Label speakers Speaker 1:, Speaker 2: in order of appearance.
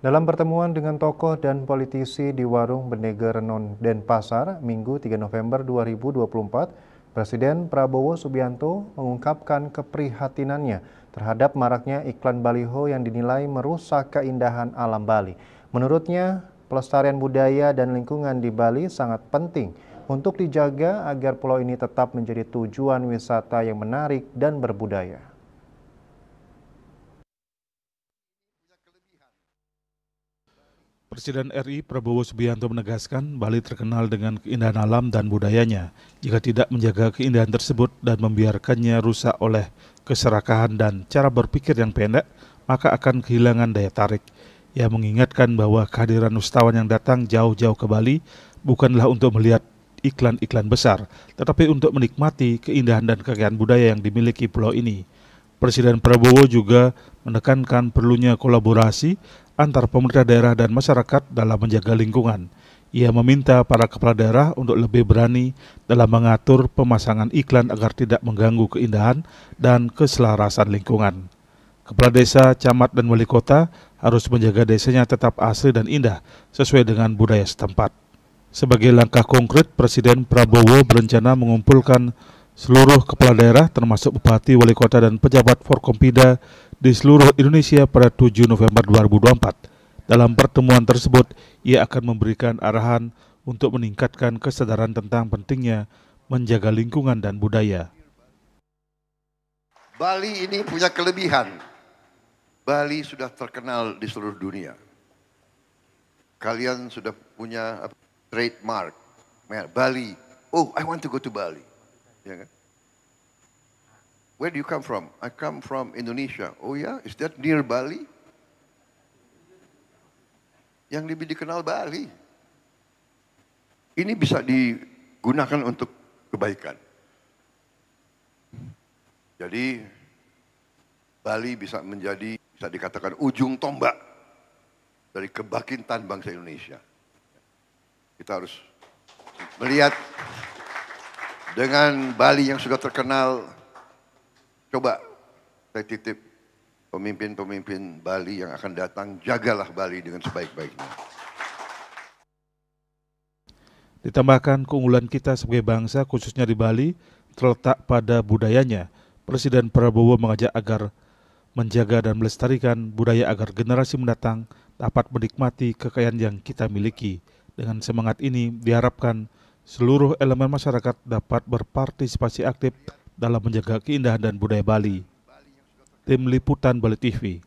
Speaker 1: Dalam pertemuan dengan tokoh dan politisi di Warung Benege Renon Denpasar, Minggu 3 November 2024, Presiden Prabowo Subianto mengungkapkan keprihatinannya terhadap maraknya iklan baliho yang dinilai merusak keindahan alam Bali. Menurutnya, pelestarian budaya dan lingkungan di Bali sangat penting untuk dijaga agar pulau ini tetap menjadi tujuan wisata yang menarik dan berbudaya.
Speaker 2: Presiden RI Prabowo Subianto menegaskan Bali terkenal dengan keindahan alam dan budayanya. Jika tidak menjaga keindahan tersebut dan membiarkannya rusak oleh keserakahan dan cara berpikir yang pendek, maka akan kehilangan daya tarik. Ia mengingatkan bahwa kehadiran wisatawan yang datang jauh-jauh ke Bali bukanlah untuk melihat iklan-iklan besar, tetapi untuk menikmati keindahan dan kekayaan budaya yang dimiliki pulau ini. Presiden Prabowo juga menekankan perlunya kolaborasi antar pemerintah daerah dan masyarakat dalam menjaga lingkungan. Ia meminta para kepala daerah untuk lebih berani dalam mengatur pemasangan iklan agar tidak mengganggu keindahan dan keselarasan lingkungan. Kepala desa, camat, dan wali kota harus menjaga desanya tetap asri dan indah sesuai dengan budaya setempat. Sebagai langkah konkret, Presiden Prabowo berencana mengumpulkan seluruh kepala daerah termasuk bupati, wali kota, dan pejabat Forkompida di seluruh Indonesia pada 7 November 2024. Dalam pertemuan tersebut, ia akan memberikan arahan untuk meningkatkan kesadaran tentang pentingnya menjaga lingkungan dan budaya.
Speaker 3: Bali ini punya kelebihan. Bali sudah terkenal di seluruh dunia. Kalian sudah punya trademark. Bali. Oh, I want to go to Bali. Ya kan? Where do you come from? I come from Indonesia. Oh ya, is that near Bali? Yang lebih dikenal Bali. Ini bisa digunakan untuk kebaikan. Jadi Bali bisa menjadi, bisa dikatakan ujung tombak dari kebangkitan bangsa Indonesia. Kita harus melihat dengan Bali yang sudah terkenal. Coba saya titip pemimpin-pemimpin Bali yang akan datang, jagalah Bali dengan sebaik-baiknya.
Speaker 2: Ditambahkan keunggulan kita sebagai bangsa khususnya di Bali terletak pada budayanya. Presiden Prabowo mengajak agar menjaga dan melestarikan budaya agar generasi mendatang dapat menikmati kekayaan yang kita miliki. Dengan semangat ini diharapkan seluruh elemen masyarakat dapat berpartisipasi aktif dalam menjaga keindahan dan budaya Bali. Tim Liputan Bali TV.